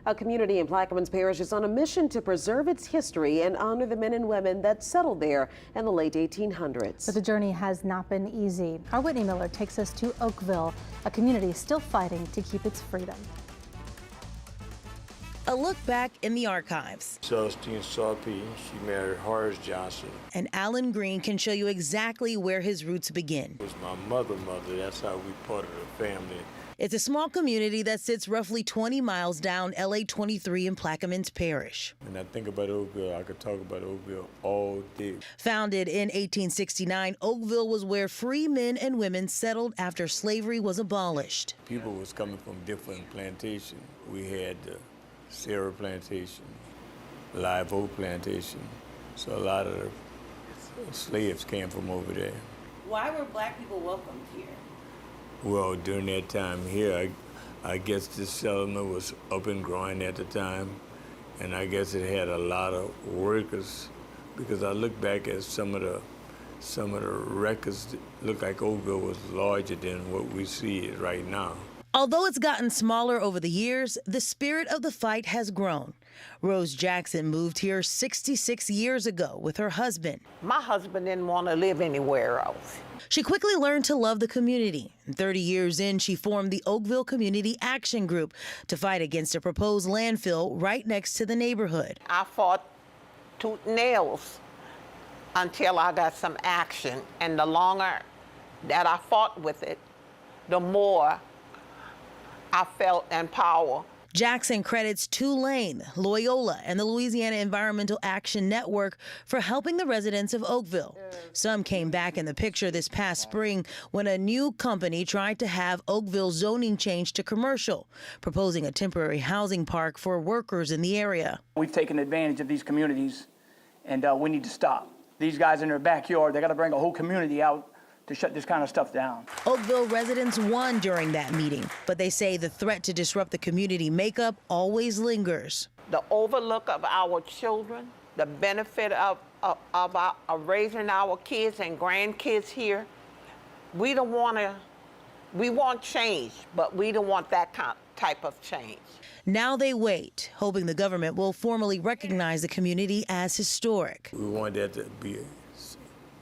A community in Plaquimenes Parish is on a mission to preserve its history and honor the men and women that settled there in the late 1800s. But the journey has not been easy. Our Whitney Miller takes us to Oakville, a community still fighting to keep its freedom. A look back in the archives. Celestine Sarpy, she married Horace Johnson. And Alan Green can show you exactly where his roots begin. It was my mother, that's how we part of the family. It's a small community that sits roughly 20 miles down LA 23 in Plaquimenes Parish. When I think about Oakville, I could talk about Oakville all day. Founded in 1869, Oakville was where free men and women settled after slavery was abolished. People was coming from different plantations. We had the Sarah Plantation, Live Oak Plantation, so a lot of the slaves came from over there. Why were black people welcomed here? Well, during that time here, I guess this settlement was up and growing at the time, and I guess it had a lot of workers, because I look back at some of the records that look like Oakville was larger than what we see right now. Although it's gotten smaller over the years, the spirit of the fight has grown. Rose Jackson moved here 66 years ago with her husband. My husband didn't want to live anywhere else. She quickly learned to love the community. 30 years in, she formed the Oakville Community Action Group to fight against a proposed landfill right next to the neighborhood. I fought tooth and nails until I got some action. And the longer that I fought with it, the more I felt empowered. Jackson credits Tulane, Loyola, and the Louisiana Environmental Action Network for helping the residents of Oakville. Some came back in the picture this past spring when a new company tried to have Oakville zoning changed to commercial, proposing a temporary housing park for workers in the area. We've taken advantage of these communities, and we need to stop. These guys in their backyard, they got to bring a whole community out to shut this kind of stuff down. Oakville residents won during that meeting, but they say the threat to disrupt the community makeup always lingers. The overlook of our children, the benefit of raising our kids and grandkids here, we want change, but we don't want that type of change. Now they wait, hoping the government will formally recognize the community as historic. We want that to be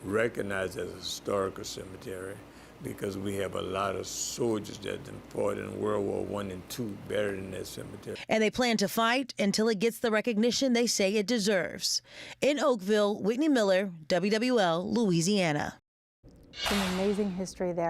recognized as a historical cemetery because we have a lot of soldiers that fought in World War I and II buried in that cemetery. And they plan to fight until it gets the recognition they say it deserves. In Oakville, Whitney Miller, WWL, Louisiana. An amazing history there.